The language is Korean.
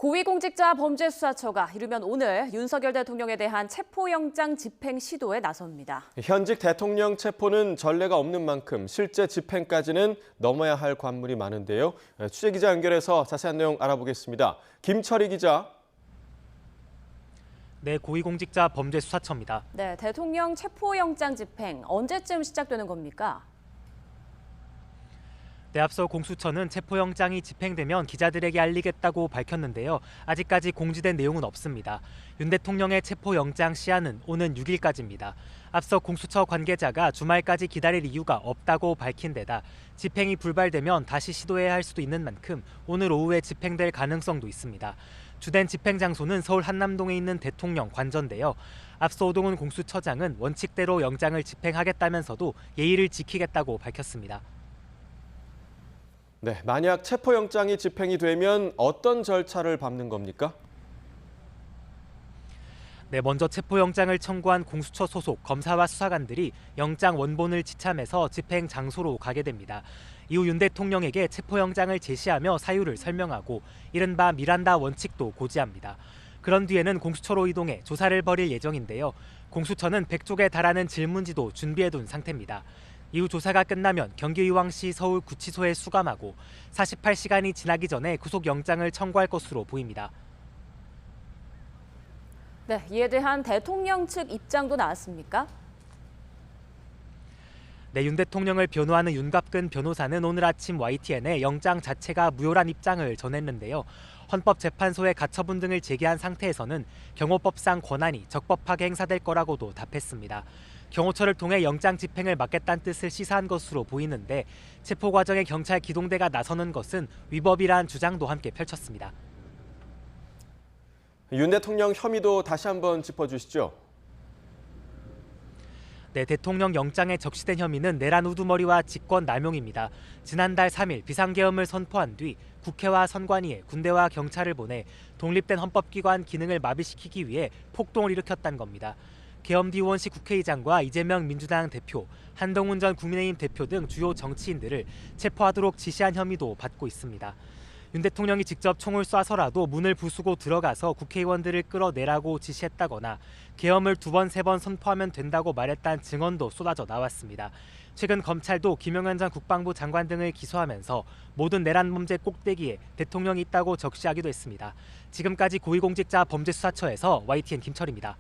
고위공직자 범죄수사처가 이르면 오늘 윤석열 대통령에 대한 체포영장 집행 시도에 나섭니다. 현직 대통령 체포는 전례가 없는 만큼 실제 집행까지는 넘어야 할 관문이 많은데요. 취재기자 연결해서 자세한 내용 알아보겠습니다. 김철희 기자. 네, 고위공직자 범죄수사처입니다. 네, 대통령 체포영장 집행 언제쯤 시작되는 겁니까? 네, 앞서 공수처는 체포영장이 집행되면 기자들에게 알리겠다고 밝혔는데요. 아직까지 공지된 내용은 없습니다. 윤 대통령의 체포영장 시한은 오는 6일까지입니다. 앞서 공수처 관계자가 주말까지 기다릴 이유가 없다고 밝힌 데다 집행이 불발되면 다시 시도해야 할 수도 있는 만큼 오늘 오후에 집행될 가능성도 있습니다. 주된 집행 장소는 서울 한남동에 있는 대통령 관저인데요. 앞서 오동훈 공수처장은 원칙대로 영장을 집행하겠다면서도 예의를 지키겠다고 밝혔습니다. 네, 만약 체포영장이 집행이 되면 어떤 절차를 밟는 겁니까? 네, 먼저 체포영장을 청구한 공수처 소속 검사와 수사관들이 영장 원본을 지참해서 집행 장소로 가게 됩니다. 이후 윤 대통령에게 체포영장을 제시하며 사유를 설명하고 이른바 미란다 원칙도 고지합니다. 그런 뒤에는 공수처로 이동해 조사를 벌일 예정인데요. 공수처는 100쪽에 달하는 질문지도 준비해둔 상태입니다. 이후 조사가 끝나면 경기의왕시 서울구치소에 수감하고 48시간이 지나기 전에 구속영장을 청구할 것으로 보입니다. 네, 이에 대한 대통령 측 입장도 나왔습니까? 네, 윤 대통령을 변호하는 윤갑근 변호사는 오늘 아침 YTN에 영장 자체가 무효란 입장을 전했는데요. 헌법재판소에 가처분 등을 제기한 상태에서는 경호법상 권한이 적법하게 행사될 거라고도 답했습니다. 경호처를 통해 영장 집행을 막겠다는 뜻을 시사한 것으로 보이는데 체포 과정에 경찰 기동대가 나서는 것은 위법이란 주장도 함께 펼쳤습니다. 윤 대통령 혐의도 다시 한번 짚어주시죠. 네, 대통령 영장에 적시된 혐의는 내란 우두머리와 직권 남용입니다. 지난달 3일 비상계엄을 선포한 뒤 국회와 선관위에 군대와 경찰을 보내 독립된 헌법기관 기능을 마비시키기 위해 폭동을 일으켰다는 겁니다. 계엄 뒤 의원시 국회의장과 이재명 민주당 대표, 한동훈 전 국민의힘 대표 등 주요 정치인들을 체포하도록 지시한 혐의도 받고 있습니다. 윤 대통령이 직접 총을 쏴서라도 문을 부수고 들어가서 국회의원들을 끌어내라고 지시했다거나 계엄을 2번, 3번 선포하면 된다고 말했다는 증언도 쏟아져 나왔습니다. 최근 검찰도 김용현 전 국방부 장관 등을 기소하면서 모든 내란 범죄 꼭대기에 대통령이 있다고 적시하기도 했습니다. 지금까지 고위공직자 범죄수사처에서 YTN 김철희입니다.